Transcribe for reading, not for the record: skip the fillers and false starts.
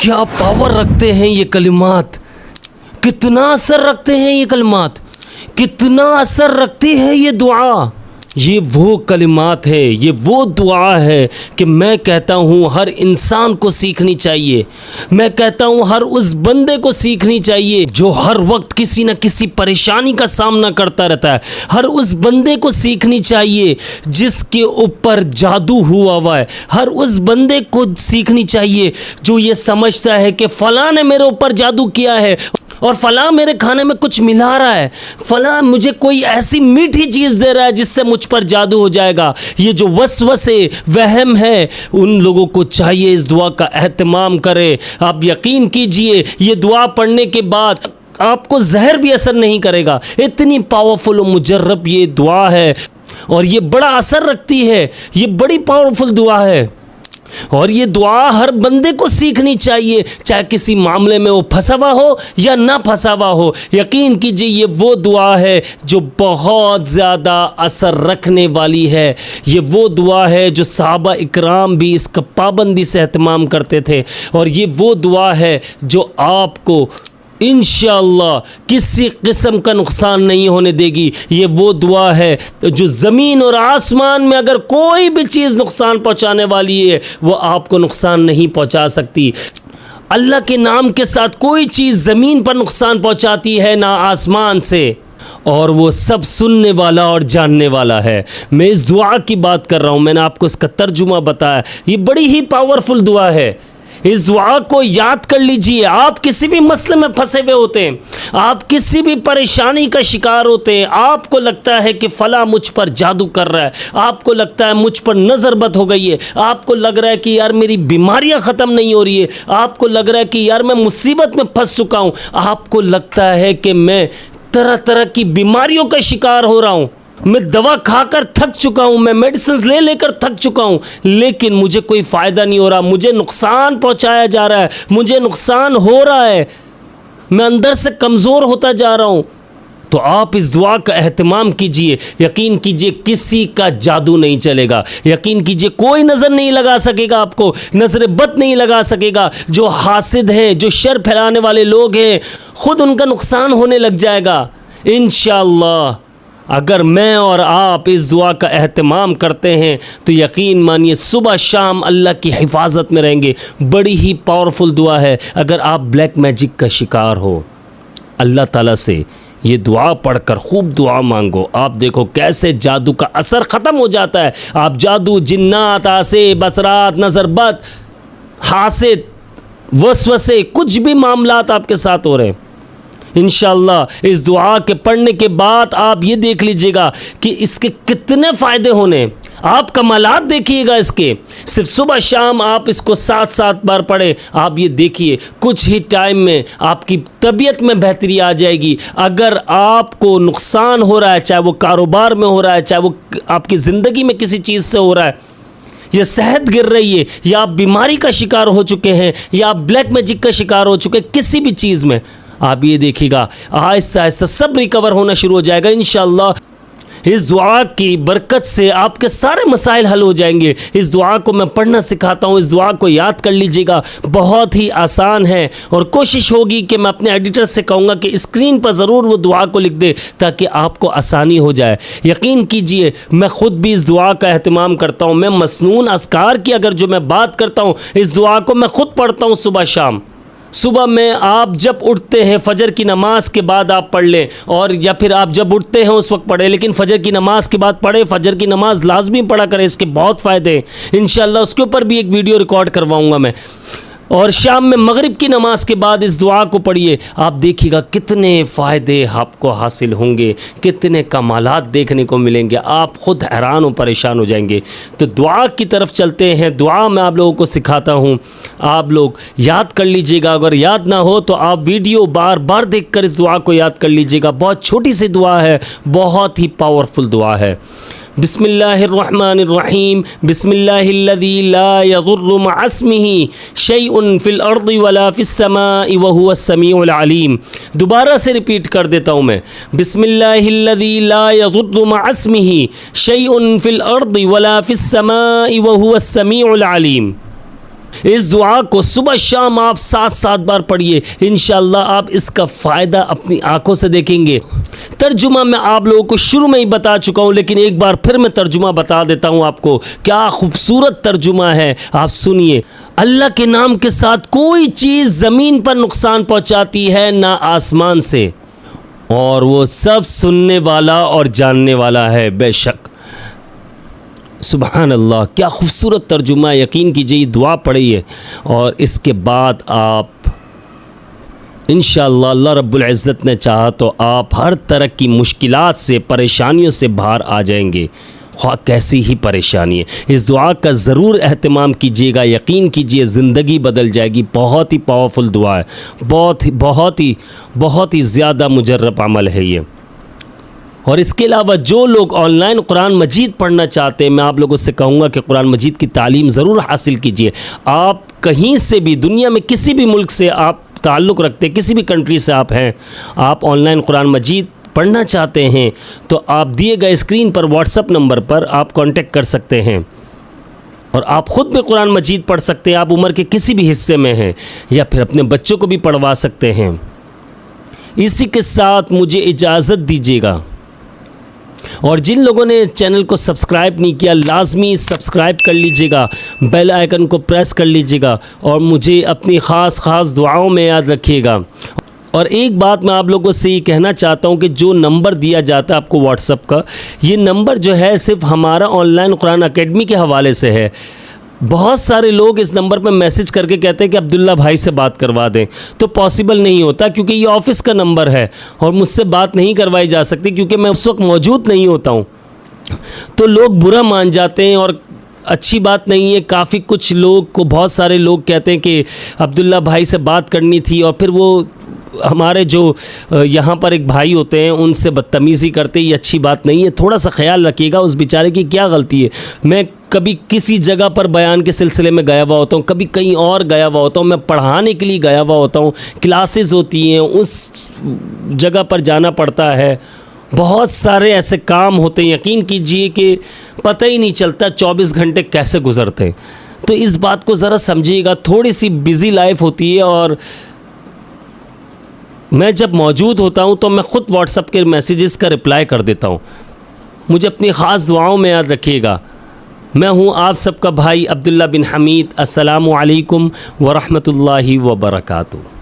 क्या पावर रखते हैं ये कलिमात, कितना असर रखते हैं ये कलिमात, कितना असर रखती है ये दुआ। ये वो कलिमात है, ये वो दुआ है कि मैं कहता हूँ हर इंसान को सीखनी चाहिए। मैं कहता हूँ हर उस बंदे को सीखनी चाहिए जो हर वक्त किसी न किसी परेशानी का सामना करता रहता है। हर उस बंदे को सीखनी चाहिए जिसके ऊपर जादू हुआ है। हर उस बंदे को सीखनी चाहिए जो ये समझता है कि फ़लाँ ने मेरे ऊपर जादू किया है और फ़लाँ मेरे खाने में कुछ मिला रहा है, फ़लाँ मुझे कोई ऐसी मीठी चीज़ दे रहा है जिससे मुझ पर जादू हो जाएगा। ये जो वसवसे वहम है, उन लोगों को चाहिए इस दुआ का एहतमाम करें। आप यकीन कीजिए ये दुआ पढ़ने के बाद आपको जहर भी असर नहीं करेगा। इतनी पावरफुल और मुजर्रब ये दुआ है और ये बड़ा असर रखती है। ये बड़ी पावरफुल दुआ है और ये दुआ हर बंदे को सीखनी चाहिए, चाहे किसी मामले में वो फंसा हुआ हो या ना फंसा हुआ हो। यकीन कीजिए ये वो दुआ है जो बहुत ज़्यादा असर रखने वाली है। ये वो दुआ है जो सहाबा इकराम भी इसका पाबंदी से एहतमाम करते थे और ये वो दुआ है जो आपको इंशाअल्लाह किसी किस्म का नुकसान नहीं होने देगी। ये वो दुआ है जो ज़मीन और आसमान में अगर कोई भी चीज़ नुकसान पहुंचाने वाली है वो आपको नुकसान नहीं पहुंचा सकती। अल्लाह के नाम के साथ कोई चीज़ ज़मीन पर नुकसान पहुंचाती है ना आसमान से, और वो सब सुनने वाला और जानने वाला है। मैं इस दुआ की बात कर रहा हूँ, मैंने आपको इसका तर्जुमा बताया। ये बड़ी ही पावरफुल दुआ है। इस दुआ को याद कर लीजिए। आप किसी भी मसले में फंसे हुए होते हैं, आप किसी भी परेशानी का शिकार होते हैं, आपको लगता है कि फ़ला मुझ पर जादू कर रहा है, आपको लगता है मुझ पर नज़र बद हो गई है, आपको लग रहा है कि यार मेरी बीमारियां ख़त्म नहीं हो रही है, आपको लग रहा है कि यार मैं मुसीबत में फंस चुका हूँ, आपको लगता है कि मैं तरह तरह की बीमारियों का शिकार हो रहा हूँ, मैं दवा खाकर थक चुका हूँ, मैं मेडिसिन ले लेकर थक चुका हूँ, लेकिन मुझे कोई फ़ायदा नहीं हो रहा, मुझे नुकसान पहुँचाया जा रहा है, मुझे नुकसान हो रहा है, मैं अंदर से कमज़ोर होता जा रहा हूँ। तो आप इस दुआ का एहतमाम कीजिए। यकीन कीजिए किसी का जादू नहीं चलेगा। यकीन कीजिए कोई नज़र नहीं लगा सकेगा, आपको नज़र बद नहीं लगा सकेगा। जो हासिद हैं, जो शर फैलाने वाले लोग हैं, ख़ुद उनका नुकसान होने लग जाएगा इंशाअल्लाह। अगर मैं और आप इस दुआ का एहतमाम करते हैं तो यकीन मानिए सुबह शाम अल्लाह की हिफाजत में रहेंगे। बड़ी ही पावरफुल दुआ है। अगर आप ब्लैक मैजिक का शिकार हो, अल्लाह ताला से ये दुआ पढ़कर खूब दुआ मांगो। आप देखो कैसे जादू का असर ख़त्म हो जाता है। आप जादू, जिन्नात, आसे, बसरात, नज़रबद, हासिद, वसवसे, कुछ भी मामलात आपके साथ हो रहे हैं, इंशाअल्लाह इस दुआ के पढ़ने के बाद आप ये देख लीजिएगा कि इसके कितने फ़ायदे होने। आप कमालात देखिएगा इसके। सिर्फ सुबह शाम आप इसको 7-7 बार पढ़ें। आप ये देखिए कुछ ही टाइम में आपकी तबीयत में बेहतरी आ जाएगी। अगर आपको नुकसान हो रहा है, चाहे वो कारोबार में हो रहा है, चाहे वो आपकी ज़िंदगी में किसी चीज़ से हो रहा है, या सेहत गिर रही है, या आप बीमारी का शिकार हो चुके हैं, या आप ब्लैक मैजिक का शिकार हो चुके हैं, किसी भी चीज़ में, आप ये देखिएगा आहिस्ता आहिस्ता सब रिकवर होना शुरू हो जाएगा इंशाअल्लाह। इस दुआ की बरकत से आपके सारे मसाइल हल हो जाएंगे। इस दुआ को मैं पढ़ना सिखाता हूँ, इस दुआ को याद कर लीजिएगा। बहुत ही आसान है और कोशिश होगी कि मैं अपने एडिटर से कहूँगा कि स्क्रीन पर ज़रूर वो दुआ को लिख दे ताकि आपको आसानी हो जाए। यकीन कीजिए मैं ख़ुद भी इस दुआ का एहतमाम करता हूँ। मैं मसनून अस्कार की अगर जो मैं बात करता हूँ, इस दुआ को मैं ख़ुद पढ़ता हूँ सुबह शाम। सुबह में आप जब उठते हैं फ़जर की नमाज के बाद आप पढ़ लें, और या फिर आप जब उठते हैं उस वक्त पढ़ें, लेकिन फ़जर की नमाज के बाद पढ़ें। फ़जर की नमाज लाजमी पढ़ा करें, इसके बहुत फ़ायदे हैं इंशाअल्लाह। उसके ऊपर भी एक वीडियो रिकॉर्ड करवाऊँगा मैं। और शाम में मगरिब की नमाज के बाद इस दुआ को पढ़िए। आप देखिएगा कितने फ़ायदे आपको हासिल होंगे, कितने कमालात देखने को मिलेंगे। आप ख़ुद हैरान और परेशान हो जाएंगे। तो दुआ की तरफ चलते हैं। दुआ मैं आप लोगों को सिखाता हूँ, आप लोग याद कर लीजिएगा। अगर याद ना हो तो आप वीडियो बार बार देखकर इस दुआ को याद कर लीजिएगा। बहुत छोटी सी दुआ है, बहुत ही पावरफुल दुआ है। बिस्मिल्लाहिर्रहमानिर्रहीम। बिस्मिल्लाहिल्लज़ी ला यज़ुर्रु मअ इस्मिही शैउन फ़िल अर्ज़ि वला फ़िस्समाइ व हुवस समीउल अलीम। दोबारा से रिपीट कर देता हूँ मैं। बिस्मिल्लाहिल्लज़ी ला यज़ुर्रु मअ इस्मिही शैउन फ़िल अर्ज़ि वला फ़िस्समाइ व हुवस समीउल अलीम। इस दुआ को सुबह शाम आप 7-7 बार पढ़िए, इंशाअल्लाह आप इसका फ़ायदा अपनी आंखों से देखेंगे। तर्जुमा मैं आप लोगों को शुरू में ही बता चुका हूँ, लेकिन एक बार फिर मैं तर्जुमा बता देता हूँ आपको। क्या खूबसूरत तर्जुमा है, आप सुनिए। अल्लाह के नाम के साथ कोई चीज़ ज़मीन पर नुकसान पहुँचाती है ना आसमान से, और वो सब सुनने वाला और जानने वाला है बेशक। सुबहान अल्लाह, क्या खूबसूरत तर्जुमा। यकीन कीजिए दुआ पढ़िए और इसके बाद आप इंशाअल्लाह अल्लाह रब्बुल इज़्ज़त ने चाहा तो आप हर तरह की मुश्किलात से, परेशानियों से बाहर आ जाएंगे, ख्वाह कैसी ही परेशानी है। इस दुआ का ज़रूर एहतमाम कीजिएगा, यकीन कीजिए ज़िंदगी बदल जाएगी। बहुत ही पावरफुल दुआ है, बहुत ही ज़्यादा मुजर्रब अमल है ये। और इसके अलावा जो लोग ऑनलाइन कुरान मजीद पढ़ना चाहते हैं, मैं आप लोगों से कहूँगा कि कुरान मजीद की तालीम ज़रूर हासिल कीजिए। आप कहीं से भी दुनिया में किसी भी मुल्क से आप ताल्लुक़ रखते, किसी भी कंट्री से आप हैं, आप ऑनलाइन कुरान मजीद पढ़ना चाहते हैं तो आप दिए गए स्क्रीन पर व्हाट्सएप नंबर पर आप कांटेक्ट कर सकते हैं और आप ख़ुद भी कुरान मजीद पढ़ सकते हैं। आप उम्र के किसी भी हिस्से में हैं या फिर अपने बच्चों को भी पढ़वा सकते हैं। इसी के साथ मुझे इजाज़त दीजिएगा, और जिन लोगों ने चैनल को सब्सक्राइब नहीं किया लाजमी सब्सक्राइब कर लीजिएगा, बेल आइकन को प्रेस कर लीजिएगा और मुझे अपनी ख़ास दुआओं में याद रखिएगा। और एक बात मैं आप लोगों से ये कहना चाहता हूँ कि जो नंबर दिया जाता है आपको व्हाट्सएप का, ये नंबर जो है सिर्फ हमारा ऑनलाइन कुरान अकेडमी के हवाले से है। बहुत सारे लोग इस नंबर पर मैसेज करके कहते हैं कि अब्दुल्ला भाई से बात करवा दें, तो पॉसिबल नहीं होता क्योंकि ये ऑफ़िस का नंबर है और मुझसे बात नहीं करवाई जा सकती क्योंकि मैं उस वक्त मौजूद नहीं होता हूँ। तो लोग बुरा मान जाते हैं और अच्छी बात नहीं है। काफ़ी कुछ लोग को, बहुत सारे लोग कहते हैं कि अब्दुल्ला भाई से बात करनी थी, और फिर वो हमारे जो यहाँ पर एक भाई होते हैं उनसे बदतमीज़ी करते। ये अच्छी बात नहीं है, थोड़ा सा ख्याल रखिएगा। उस बेचारे की क्या गलती है। मैं कभी किसी जगह पर बयान के सिलसिले में गया हुआ होता हूँ, कभी कहीं और गया हुआ होता हूँ, मैं पढ़ाने के लिए गया हुआ होता हूँ, क्लासेस होती हैं, उस जगह पर जाना पड़ता है, बहुत सारे ऐसे काम होते हैं। यकीन कीजिए कि पता ही नहीं चलता 24 घंटे कैसे गुजरते हैं। तो इस बात को ज़रा समझिएगा। थोड़ी सी बिज़ी लाइफ होती है और मैं जब मौजूद होता हूँ तो मैं ख़ुद व्हाट्सएप के मैसेजेस का रिप्लाई कर देता हूँ। मुझे अपनी ख़ास दुआओं में याद रखिएगा। मैं हूँ आप सबका भाई अब्दुल्ला बिन हमीद। अस्सलामु अलैकुम व रहमतुल्लाहि व बरकातुहू।